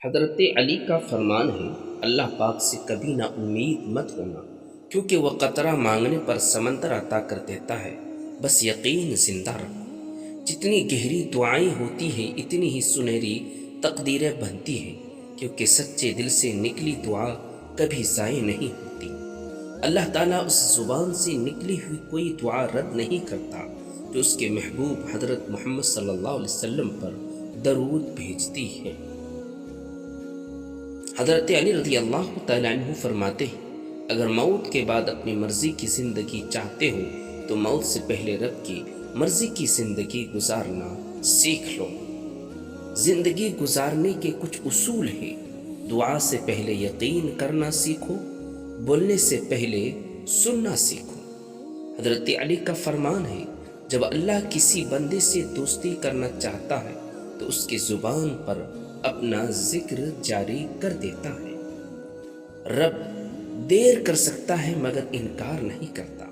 حضرت علی کا فرمان ہے، اللہ پاک سے کبھی نا امید مت ہونا، کیونکہ وہ قطرہ مانگنے پر سمندر عطا کر دیتا ہے، بس یقین زندہ رکھو۔ جتنی گہری دعائیں ہوتی ہیں اتنی ہی سنہری تقدیریں بنتی ہیں، کیونکہ سچے دل سے نکلی دعا کبھی ضائع نہیں ہوتی۔ اللہ تعالیٰ اس زبان سے نکلی ہوئی کوئی دعا رد نہیں کرتا جو اس کے محبوب حضرت محمد صلی اللہ علیہ وسلم پر درود بھیجتی ہے۔ حضرت علی رضی اللہ تعالیٰ عنہ فرماتے ہیں، اگر موت کے بعد اپنی مرضی کی زندگی چاہتے ہو تو موت سے پہلے رب کی مرضی کی زندگی گزارنا سیکھ لو۔ زندگی گزارنے کے کچھ اصول ہیں۔ دعا سے پہلے یقین کرنا سیکھو، بولنے سے پہلے سننا سیکھو۔ حضرت علی کا فرمان ہے، جب اللہ کسی بندے سے دوستی کرنا چاہتا ہے تو اس کی زبان پر اپنا ذکر جاری کر دیتا ہے۔ رب دیر کر سکتا ہے مگر انکار نہیں کرتا،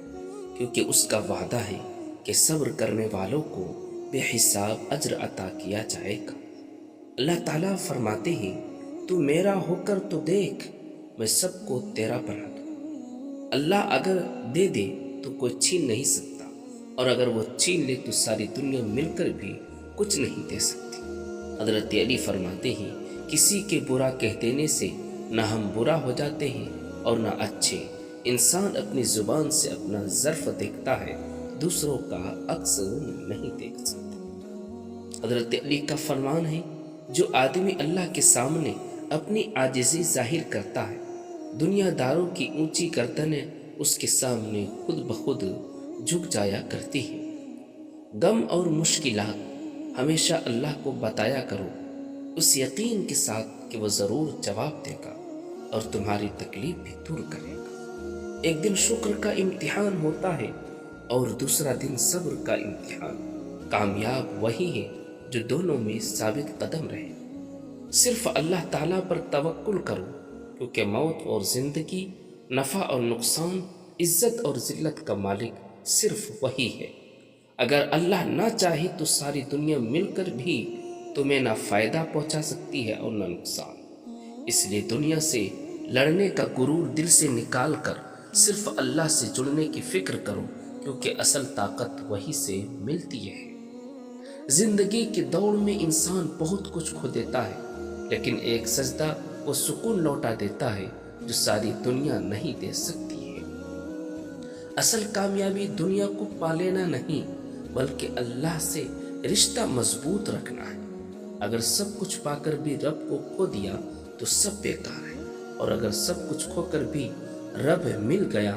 کیونکہ اس کا وعدہ ہے کہ صبر کرنے والوں کو بے حساب اجر عطا کیا جائے گا۔ اللہ تعالیٰ فرماتے ہیں، تو میرا ہو کر تو دیکھ، میں سب کو تیرا بنا دوں۔ اللہ اگر دے دے تو کوئی چھین نہیں سکتا، اور اگر وہ چھین لے تو ساری دنیا مل کر بھی کچھ نہیں دے سکتی۔ حضرت علی فرماتے ہیں، کسی کے برا کہہ دینے سے نہ ہم برا ہو جاتے ہیں اور نہ اچھے۔ انسان اپنی زبان سے اپنا ظرف دیکھتا ہے، دوسروں کا عکس نہیں دیکھ سکتا۔ حضرت علی کا فرمان ہے، جو آدمی اللہ کے سامنے اپنی عاجزی ظاہر کرتا ہے، دنیا داروں کی اونچی گردنیں اس کے سامنے خود بخود جھک جایا کرتی ہیں۔ غم اور مشکلات ہمیشہ اللہ کو بتایا کرو، اس یقین کے ساتھ کہ وہ ضرور جواب دے گا اور تمہاری تکلیف بھی دور کرے گا۔ ایک دن شکر کا امتحان ہوتا ہے اور دوسرا دن صبر کا امتحان۔ کامیاب وہی ہے جو دونوں میں ثابت قدم رہے۔ صرف اللہ تعالیٰ پر توکل کرو، کیونکہ موت اور زندگی، نفع اور نقصان، عزت اور ذلت کا مالک صرف وہی ہے۔ اگر اللہ نہ چاہے تو ساری دنیا مل کر بھی تمہیں نہ فائدہ پہنچا سکتی ہے اور نہ نقصان۔ اس لیے دنیا سے لڑنے کا غرور دل سے نکال کر صرف اللہ سے جڑنے کی فکر کرو، کیونکہ اصل طاقت وہی سے ملتی ہے۔ زندگی کی دوڑ میں انسان بہت کچھ کھو دیتا ہے، لیکن ایک سجدہ وہ سکون لوٹا دیتا ہے جو ساری دنیا نہیں دے سکتی ہے۔ اصل کامیابی دنیا کو پا لینا نہیں، بلکہ اللہ سے رشتہ مضبوط رکھنا ہے۔ اگر سب کچھ پا کر بھی رب کو کھو دیا تو سب بیکار ہے، اور اگر سب کچھ کھو کر بھی رب مل گیا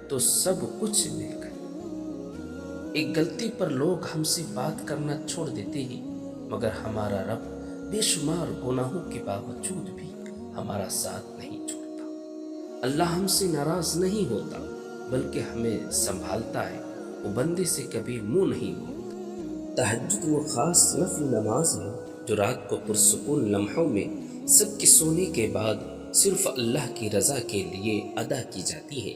تو سب کچھ مل گیا۔ ایک غلطی پر لوگ ہم سے بات کرنا چھوڑ دیتے ہیں، مگر ہمارا رب بے شمار گناہوں کے باوجود بھی ہمارا ساتھ نہیں چھوڑتا۔ اللہ ہم سے ناراض نہیں ہوتا، بلکہ ہمیں سنبھالتا ہے۔ وہ بندے سے کبھی منہ نہیں موڑتا۔ تہجد وہ خاص نفل نماز ہے جو رات کو پرسکون لمحوں میں سب کے سونے کے بعد صرف اللہ کی رضا کے لیے ادا کی جاتی ہے۔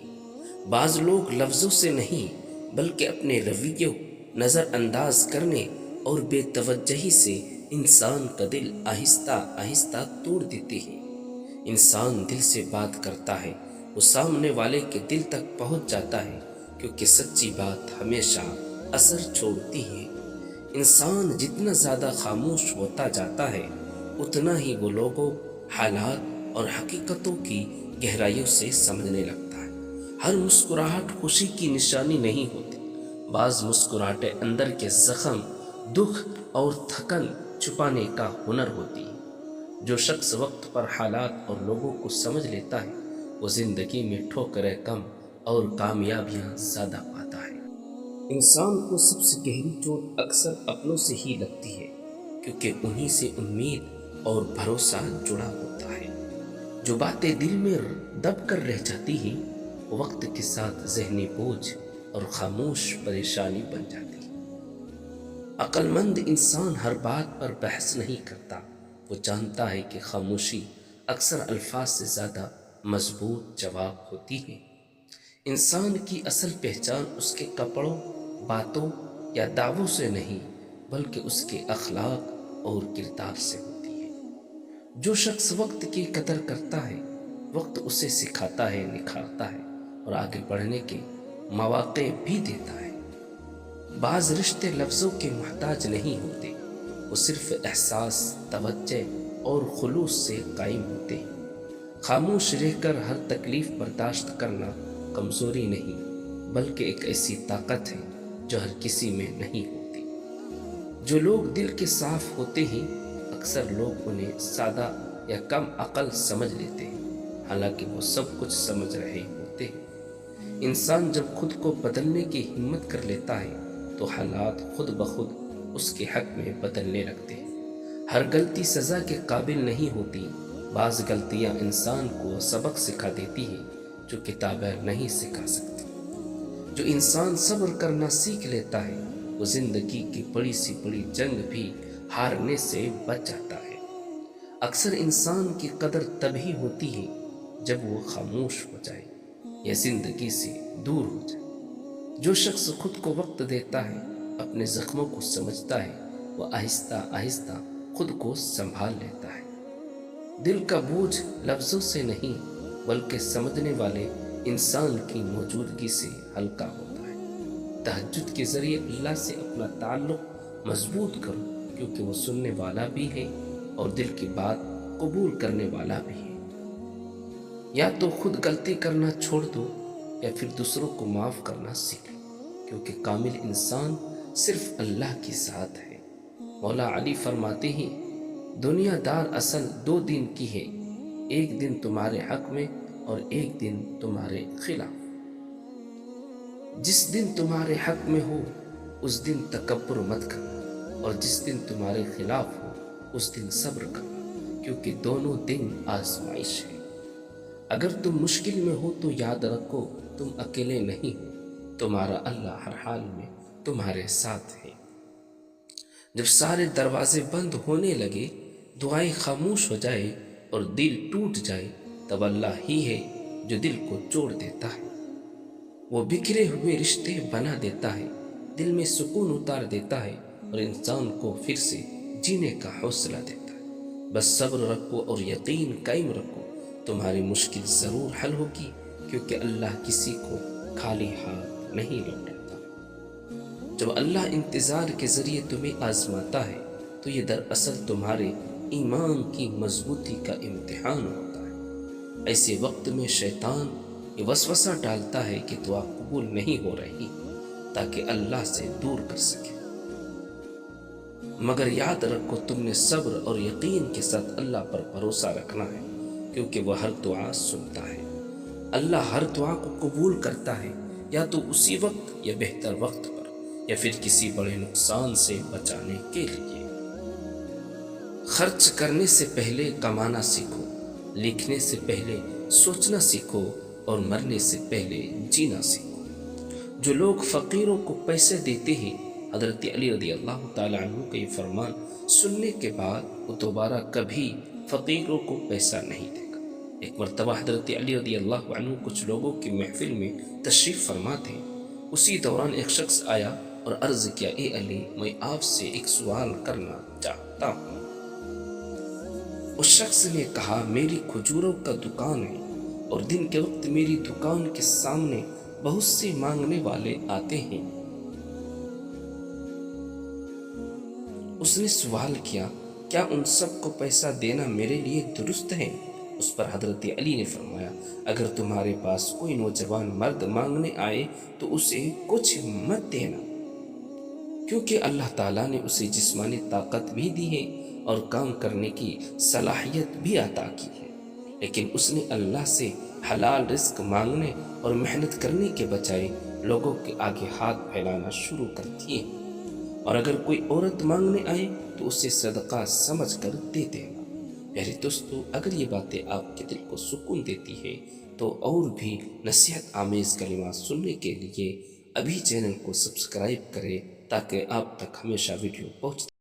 بعض لوگ لفظوں سے نہیں بلکہ اپنے رویوں نظر انداز کرنے اور بے توجہی سے انسان کا دل آہستہ آہستہ توڑ دیتے ہیں۔ انسان دل سے بات کرتا ہے، وہ سامنے والے کے دل تک پہنچ جاتا ہے، کیونکہ سچی بات ہمیشہ اثر چھوڑتی ہے۔ انسان جتنا زیادہ خاموش ہوتا جاتا ہے، اتنا ہی وہ لوگوں، حالات اور حقیقتوں کی گہرائیوں سے سمجھنے لگتا ہے۔ ہر مسکراہٹ خوشی کی نشانی نہیں ہوتی۔ بعض مسکراہٹیں اندر کے زخم، دکھ اور تھکن چھپانے کا ہنر ہوتی ہے۔ جو شخص وقت پر حالات اور لوگوں کو سمجھ لیتا ہے، وہ زندگی میں ٹھوکریں کم اور کامیابیاں زیادہ پاتا ہے۔ انسان کو سب سے گہری چوٹ اکثر اپنوں سے ہی لگتی ہے، کیونکہ انہی سے امید اور بھروسہ جڑا ہوتا ہے۔ جو باتیں دل میں دب کر رہ جاتی ہیں، وقت کے ساتھ ذہنی بوجھ اور خاموش پریشانی بن جاتی ہے۔ عقل مند انسان ہر بات پر بحث نہیں کرتا، وہ جانتا ہے کہ خاموشی اکثر الفاظ سے زیادہ مضبوط جواب ہوتی ہے۔ انسان کی اصل پہچان اس کے کپڑوں، باتوں یا دعووں سے نہیں، بلکہ اس کے اخلاق اور کردار سے ہوتی ہے۔ جو شخص وقت کی قدر کرتا ہے وقت اسے سکھاتا ہے، نکھارتا ہے اور آگے بڑھنے کے مواقع بھی دیتا ہے۔ بعض رشتے لفظوں کے محتاج نہیں ہوتے، وہ صرف احساس، توجہ اور خلوص سے قائم ہوتے ہیں۔ خاموش رہ کر ہر تکلیف برداشت کرنا کمزوری نہیں بلکہ ایک ایسی طاقت ہے جو ہر کسی میں نہیں ہوتی۔ جو لوگ دل کے صاف ہوتے ہیں اکثر لوگ انہیں سادہ یا کم عقل سمجھ لیتے ہیں، حالانکہ وہ سب کچھ سمجھ رہے ہوتے ہیں۔ انسان جب خود کو بدلنے کی ہمت کر لیتا ہے تو حالات خود بخود اس کے حق میں بدلنے لگتے ہیں۔ ہر غلطی سزا کے قابل نہیں ہوتی، بعض غلطیاں انسان کو سبق سکھا دیتی ہیں جو کتابیں نہیں سکھا سکتی۔ جو انسان صبر کرنا سیکھ لیتا ہے وہ زندگی کی بڑی سی بڑی جنگ بھی ہارنے سے بچ جاتا ہے۔ اکثر انسان کی قدر تبھی ہوتی ہے جب وہ خاموش ہو جائے یا زندگی سے دور ہو جائے۔ جو شخص خود کو وقت دیتا ہے، اپنے زخموں کو سمجھتا ہے، وہ آہستہ آہستہ خود کو سنبھال لیتا ہے۔ دل کا بوجھ لفظوں سے نہیں بلکہ سمجھنے والے انسان کی موجودگی سے ہلکا ہوتا ہے۔ تہجد کے ذریعے اللہ سے اپنا تعلق مضبوط کرو، کیونکہ وہ سننے والا بھی ہے اور دل کی بات قبول کرنے والا بھی ہے۔ یا تو خود غلطی کرنا چھوڑ دو یا پھر دوسروں کو معاف کرنا سیکھ لو، کیونکہ کامل انسان صرف اللہ کی ذات ہے۔ مولا علی فرماتے ہیں دنیا دار اصل دو دن کی ہے، ایک دن تمہارے حق میں اور ایک دن تمہارے خلاف۔ جس دن تمہارے حق میں ہو اس دن تکبر مت کرنا، اور جس دن تمہارے خلاف ہو اس دن صبر کرنا، کیونکہ دونوں دن آزمائش ہے۔ اگر تم مشکل میں ہو تو یاد رکھو تم اکیلے نہیں ہو، تمہارا اللہ ہر حال میں تمہارے ساتھ ہے۔ جب سارے دروازے بند ہونے لگے، دعائیں خاموش ہو جائے اور دل ٹوٹ جائے، تب اللہ ہی ہے جو دل کو جوڑ دیتا ہے۔ وہ بکھرے ہوئے رشتے بنا دیتا ہے، دل میں سکون اتار دیتا ہے اور انسان کو پھر سے جینے کا حوصلہ دیتا ہے۔ بس صبر رکھو اور یقین قائم رکھو، تمہاری مشکل ضرور حل ہوگی، کیونکہ اللہ کسی کو خالی ہاتھ نہیں لوٹاتا۔ جب اللہ انتظار کے ذریعے تمہیں آزماتا ہے تو یہ دراصل تمہارے ایمان کی مضبوطی کا امتحان ہوتا ہے۔ ایسے وقت میں شیطان یہ وسوسہ ڈالتا ہے کہ دعا قبول نہیں ہو رہی، تاکہ اللہ سے دور کر سکے۔ مگر یاد رکھو تم نے صبر اور یقین کے ساتھ اللہ پر بھروسہ رکھنا ہے، کیونکہ وہ ہر دعا سنتا ہے۔ اللہ ہر دعا کو قبول کرتا ہے، یا تو اسی وقت یا بہتر وقت پر، یا پھر کسی بڑے نقصان سے بچانے کے لیے۔ خرچ کرنے سے پہلے کمانا سیکھو، لکھنے سے پہلے سوچنا سیکھو اور مرنے سے پہلے جینا سیکھو۔ جو لوگ فقیروں کو پیسے دیتے ہیں، حضرت علی رضی اللہ تعالیٰ عنہ کا یہ فرمان سننے کے بعد وہ دوبارہ کبھی فقیروں کو پیسہ نہیں دے گا۔ ایک مرتبہ حضرت علی رضی اللہ عنہ کچھ لوگوں کی محفل میں تشریف فرما تھے۔ اسی دوران ایک شخص آیا اور عرض کیا، اے علی، میں آپ سے ایک سوال کرنا چاہتا ہوں۔ اس شخص نے کہا، میری کھجوروں کا دکان ہے اور دن کے وقت میری دکان کے سامنے بہت سے مانگنے والے آتے ہیں۔ اس نے سوال کیا، کیا ان سب کو پیسہ دینا میرے لیے درست ہے؟ اس پر حضرت علی نے فرمایا، اگر تمہارے پاس کوئی نوجوان مرد مانگنے آئے تو اسے کچھ مت دینا، کیونکہ اللہ تعالیٰ نے اسے جسمانی طاقت بھی دی ہے اور کام کرنے کی صلاحیت بھی عطا کی ہے، لیکن اس نے اللہ سے حلال رزق مانگنے اور محنت کرنے کے بجائے لوگوں کے آگے ہاتھ پھیلانا شروع کر دیے۔ اور اگر کوئی عورت مانگنے آئے تو اسے صدقہ سمجھ کر دے دینا۔ پیارے دوستو، اگر یہ باتیں آپ کے دل کو سکون دیتی ہے تو اور بھی نصیحت آمیز کلمات سننے کے لیے ابھی چینل کو سبسکرائب کریں، تاکہ آپ تک ہمیشہ ویڈیو پہنچے۔